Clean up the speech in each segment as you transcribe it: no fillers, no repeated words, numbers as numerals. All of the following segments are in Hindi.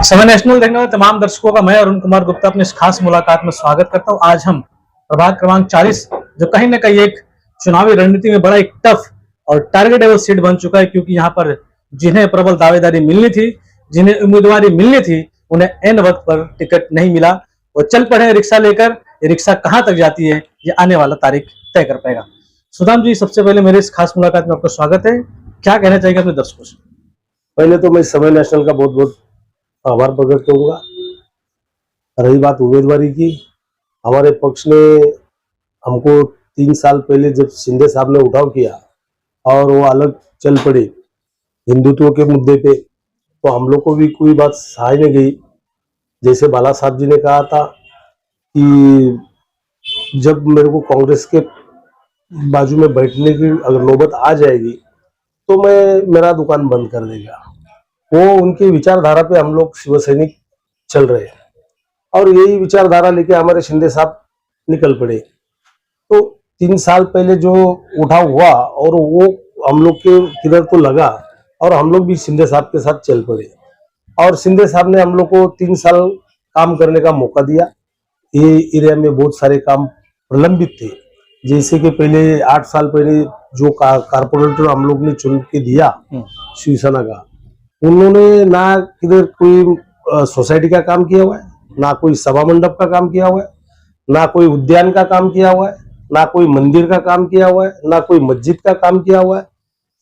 समय नेशनल देखने वाले तमाम दर्शकों का मैं अरुण कुमार गुप्ता अपने इस खास मुलाकात में स्वागत करता हूं। आज हम प्रभाग क्रमांक 40 जो कहीं ना कहीं एक चुनावी रणनीति में बड़ा एक टफ और टारगेटेबल सीट बन चुका है, क्योंकि यहाँ पर जिन्हें प्रबल दावेदारी मिलनी थी, जिन्हें उम्मीदवारी मिलनी थी, उन्हें एन वक्त पर टिकट नहीं मिला। वो चल पड़े रिक्शा लेकर। ये रिक्शा कहाँ तक जाती है ये आने वाला तारीख तय कर पाएगा। सुदाम जी, सबसे पहले मेरे इस खास मुलाकात में आपका स्वागत है। क्या कहना चाहिए अपने दर्शकों से? पहले तो मैं समय नेशनल का बहुत बहुत आभार प्रकट करूंगा। रही बात उम्मीदवारी की, हमारे पक्ष ने हमको 3 साल पहले जब शिंदे साहब ने उठाव किया और वो अलग चल पड़े हिंदुत्व के मुद्दे पे, तो हम लोग को भी कोई बात सहाय नहीं गई। जैसे बाला साहब जी ने कहा था कि जब मेरे को कांग्रेस के बाजू में बैठने की अगर नौबत आ जाएगी तो मैं मेरा दुकान बंद कर देगा। वो उनकी विचारधारा पे हम लोग शिव सैनिक चल रहे हैं और यही विचारधारा लेके हमारे शिंदे साहब निकल पड़े। तो 3 साल पहले जो उठाव हुआ और वो हम लोग के किधर तो लगा और हम लोग भी शिंदे साहब के साथ चल पड़े और शिंदे साहब ने हम लोग को 3 साल काम करने का मौका दिया। ये एरिया में बहुत सारे काम प्रलंबित थे, जैसे कि पहले 8 साल पहले जो कारपोरेटर हम लोग ने चुन के दिया शिवसेना का, उन्होंने ना किधर कोई सोसाइटी का काम किया हुआ है, ना कोई सभा मंडप का काम किया हुआ है, ना कोई उद्यान का काम किया हुआ है, ना कोई मंदिर का काम किया हुआ है, ना कोई मस्जिद का काम किया हुआ है।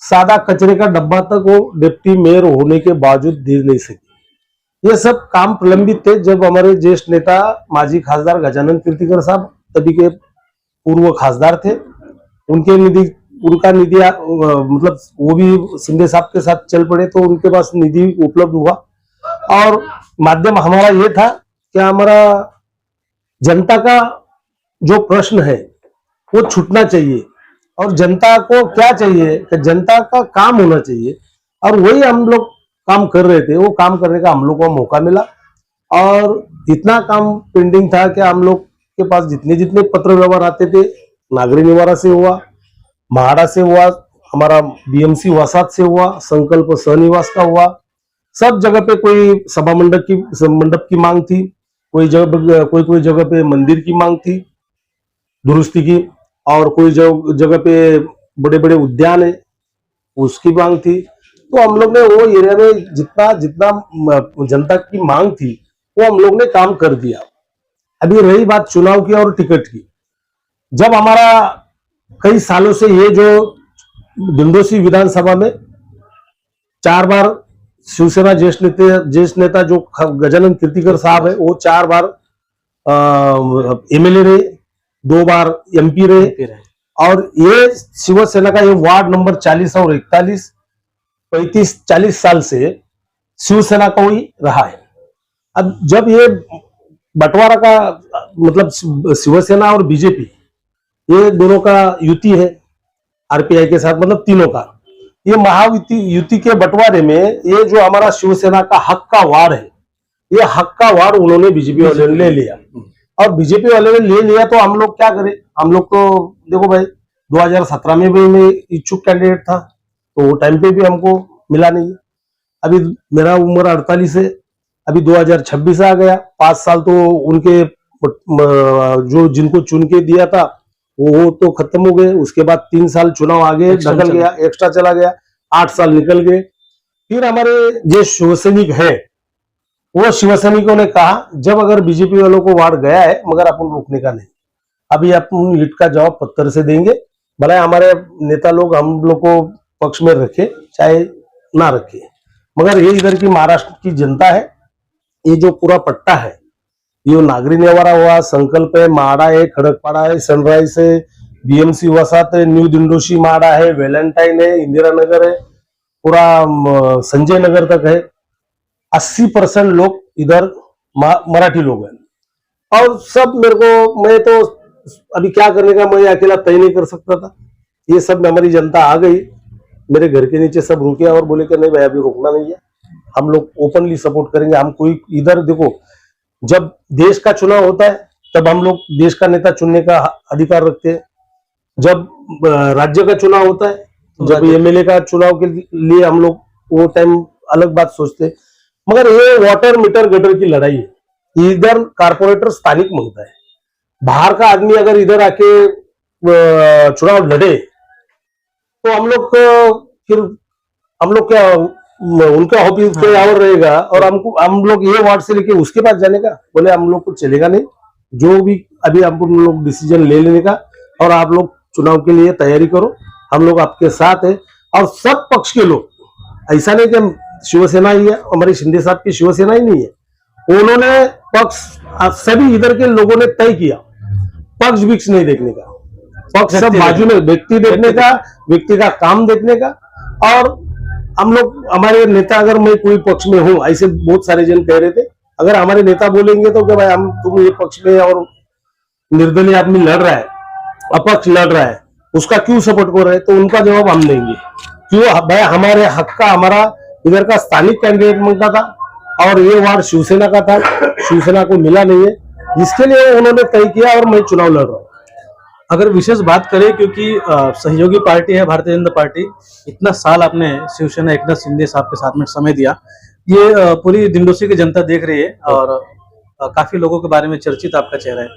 सादा कचरे का डब्बा तक वो डिप्टी मेयर होने के बावजूद दे नहीं सके। ये सब काम प्रलंबित थे जब हमारे ज्येष्ठ नेता माजी खासदार गजानन कीर्तिकर साहब, तभी के पूर्व खासदार थे, उनका निधि मतलब वो भी शिंदे साहब के साथ चल पड़े तो उनके पास निधि उपलब्ध हुआ और माध्यम हमारा ये था कि हमारा जनता का जो प्रश्न है वो छूटना चाहिए और जनता को क्या चाहिए कि जनता का काम होना चाहिए और वही हम लोग काम कर रहे थे। वो काम करने का हम लोग को मौका मिला और इतना काम पेंडिंग था कि हम लोग के पास जितने जितने पत्र व्यवहार आते थे, नागरिक निवारा से हुआ, महाड़ा से हुआ, हमारा बीएमसी वासात से हुआ, संकल्प सहनिवास का हुआ, सब जगह पे कोई सभा मंडप की मांग थी, कोई जगह पे मंदिर की मांग थी दुरुस्ती की और कोई जगह पे बड़े बड़े उद्यान है उसकी मांग थी। तो हम लोग ने वो एरिया में जितना जितना जनता की मांग थी वो हम लोग ने काम कर दिया। अभी रही बात चुनाव की और टिकट की, जब हमारा कई सालों से ये जो दिंडोसी विधानसभा में 4 बार शिवसेना ज्येष्ठ नेता जो गजानन कीर्तिकर साहब है वो 4 बार एमएलए रहे, 2 बार एमपी रहे और ये शिवसेना का ये वार्ड नंबर 40 और 41 35-40 साल से शिवसेना का ही रहा है। अब जब ये बंटवारा का मतलब शिवसेना और बीजेपी ये दोनों का युति है आरपीआई के साथ, मतलब तीनों का ये महायुति के बंटवारे में ये जो हमारा शिवसेना का हक का वार्ड है, ये हक का वार्ड उन्होंने बीजेपी वाले ने ले लिया और बीजेपी वाले ने ले लिया तो हम लोग क्या करें। हम लोग तो देखो भाई 2017 में भी मैं इच्छुक कैंडिडेट था तो वो टाइम पे भी हमको मिला नहीं। अभी मेरा उम्र 48 है, अभी 2026 आ गया, 5 साल तो उनके जो जिनको चुन के दिया था वो तो खत्म हो गए। उसके बाद 3 साल चुनाव आगे निकल गया, एक्स्ट्रा चला गया, 8 साल निकल गए। फिर हमारे जो शिवसैनिक है वो शिवसैनिकों ने कहा जब अगर बीजेपी वालों को वार्ड गया है मगर अपन रोकने का नहीं, अभी अपन ईट का जवाब पत्थर से देंगे, भले हमारे नेता लोग हम लोग को पक्ष में रखे चाहे ना रखे, मगर ये इधर की महाराष्ट्र की जनता है, ये जो पूरा पट्टा है, ये नागरिक निवारा हुआ, संकल्प है, महाड़ा है, खड़कपाड़ा है, सनराइज है, बीएमसी वसात है, न्यू दिंडोशी महाड़ा है, वैलेंटाइन है, इंदिरा नगर है, पूरा संजय नगर तक है। 80% लोग इधर मराठी लोग हैं और सब मेरे को, मैं तो अभी क्या करने का मैं अकेला तय नहीं कर सकता था। ये सब हमारी जनता आ गई, मेरे घर के नीचे सब रुके और बोले कि नहीं भाई अभी रुकना नहीं है, हम लोग ओपनली सपोर्ट करेंगे। हम कोई इधर देखो, जब देश का चुनाव होता है तब हम लोग देश का नेता चुनने का अधिकार रखते हैं, जब राज्य का चुनाव होता है, जब एमएलए का चुनाव के लिए हम लोग वो टाइम अलग बात सोचते हैं। मगर ये वाटर मीटर गटर की लड़ाई है। इधर कारपोरेटर स्थानिक मांगता है, बाहर का आदमी अगर इधर आके चुनाव लड़े तो हम लोग फिर हम लोग क्या उनका ऑफिस पे और रहेगा, और हम लोग ये वार्ड से लेके उसके पास जाने का बोले हम लोग को चलेगा नहीं। जो भी अभी हम लोग डिसीजन ले लेने का, और आप लोग चुनाव के लिए तैयारी करो, हम लोग आपके साथ है। और सब पक्ष के लोग, ऐसा नहीं कि हम शिवसेना ही है, हमारे शिंदे साहब की शिवसेना ही नहीं है। उन्होंने पक्ष सभी इधर के लोगों ने तय किया, पक्ष विक्ष नहीं देखने का, पक्ष सब बाजू में, व्यक्ति देखने का, व्यक्ति का काम देखने का। और हम लोग, हमारे नेता, अगर मैं कोई पक्ष में हूं, ऐसे बहुत सारे जन कह रहे थे, अगर हमारे नेता बोलेंगे तो क्या भाई हम तुम ये पक्ष में और निर्दलीय आदमी लड़ रहा है, अपक्ष लड़ रहा है, उसका क्यों सपोर्ट कर रहे हैं, तो उनका जवाब हम देंगे। क्यों भाई, हमारे हक का, हमारा इधर का स्थानिक कैंडिडेट मांगता था और ये वार्ड शिवसेना का था, शिवसेना को मिला नहीं है, इसके लिए उन्होंने तय किया और मैं चुनाव लड़ रहा हूँ। अगर विशेष बात करें, क्योंकि सहयोगी पार्टी है भारतीय जनता पार्टी, इतना साल आपने शिवसेना एकनाथ शिंदे साहब के साथ में समय दिया, ये पूरी दिंडोसी की जनता देख रही है और काफी लोगों के बारे में चर्चित आपका चेहरा है।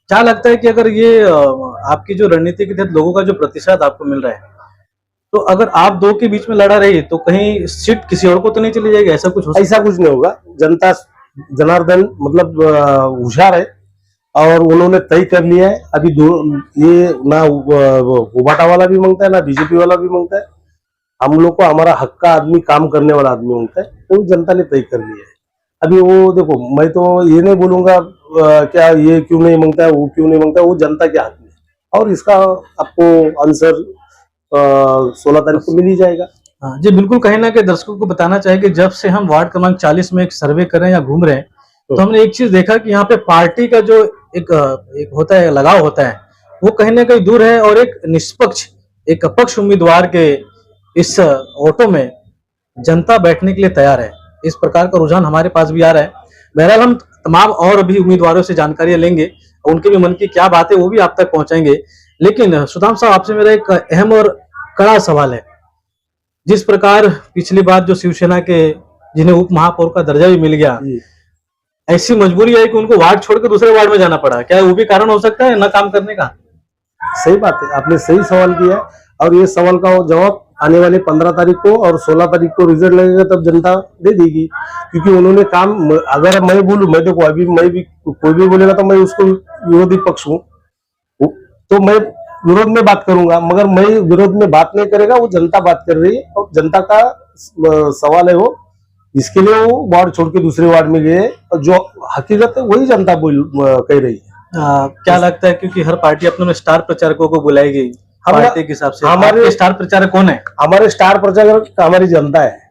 क्या लगता है कि अगर ये आपकी जो रणनीति के तहत लोगों का जो प्रतिशत आपको मिल रहा है, तो अगर आप दो के बीच में लड़ा रही तो कहीं सीट किसी और को तो नहीं चली जाएगी? ऐसा कुछ ऐसा कुछ नहीं होगा। जनता जनार्दन मतलब होशियार है और उन्होंने तय कर लिया है। अभी ये ना उबाटा वाला भी मांगता है, ना बीजेपी वाला भी मांगता है। हम लोग को हमारा हक का आदमी, काम करने वाला आदमी मांगता है, तो जनता ने तय कर लिया है। अभी वो देखो, मैं तो ये नहीं बोलूंगा क्या ये क्यों नहीं मांगता है, वो क्यों नहीं मांगता है, वो जनता के हाथ में, और इसका आपको आंसर 16 तारीख को मिल ही जाएगा। हाँ जी, बिल्कुल। कहीं ना कहीं दर्शकों को बताना चाहिए कि जब से हम वार्ड क्रमांक 40 में एक सर्वे कर रहे हैं या घूम रहे हैं, तो हमने एक चीज देखा कि यहाँ पे पार्टी का जो एक होता है, लगाव होता है, वो कहीं ना कहीं दूर है, और एक निष्पक्ष, एक अपक्ष उम्मीदवार के इस ऑटो में जनता बैठने के लिए तैयार है। इस प्रकार का रुझान हमारे पास भी आ रहा है। बहरहाल हम तमाम और भी उम्मीदवारों से जानकारियां लेंगे, उनके भी मन की क्या बात है वो भी आप तक पहुंचाएंगे। लेकिन सुदाम साहब, आपसे मेरा एक अहम और कड़ा सवाल है। जिस प्रकार पिछली बार जो शिवसेना के, जिन्हें उप महापौर का दर्जा भी मिल गया, ऐसी मजबूरी है कि उनको वार्ड छोड़कर दूसरे वार्ड में जाना पड़ा, क्या वो भी कारण हो सकता है न काम करने का? सही बात है, आपने सही सवाल किया, और ये सवाल का जवाब आने वाले 15 तारीख को और 16 तारीख को रिजल्ट लगेगा, तब जनता दे देगी। क्योंकि उन्होंने काम, अगर मैं बोलूं, मैं देखो अभी मैं भी, कोई भी बोलेगा तो मैं उसको विरोधी पक्ष हूँ, तो मैं विरोध में बात करूंगा, मगर मैं विरोध में बात नहीं करेगा, वो जनता बात कर रही है और जनता का सवाल है वो, इसके लिए वो वार्ड छोड़ के दूसरे वार्ड में गए, और जो हकीकत है वही जनता कह रही है। क्या लगता है, क्योंकि हर पार्टी अपने स्टार प्रचारकों को बुलाएगी पार्टी के हिसाब से, हमारे स्टार प्रचारक कौन है? हमारे स्टार प्रचारक हमारी जनता है,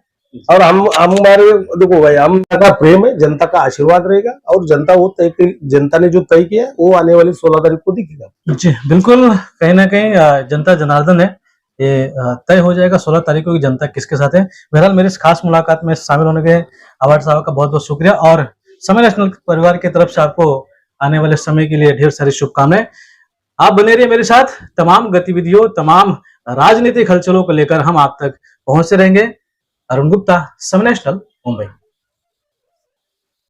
और हमारे देखो भाई, हम का प्रेम है, जनता का आशीर्वाद रहेगा, और जनता वो जनता ने जो तय किया वो आने वाली 16 तारीख को दिखेगा। जी बिल्कुल, कहीं ना कहीं जनता जनार्दन है, ये तय हो जाएगा 16 तारीख को की जनता किसके साथ है। बहरहाल मेरी इस खास मुलाकात में शामिल होने के अवार्ड साहब का बहुत बहुत शुक्रिया, और समय नेशनल परिवार की तरफ से आपको आने वाले समय के लिए ढेर सारी शुभकामनाएं। आप बने रहिए मेरे साथ, तमाम गतिविधियों, तमाम राजनीतिक हलचलों को लेकर हम आप तक पहुंचते रहेंगे। अरुण गुप्ता, समय नेशनल, मुंबई।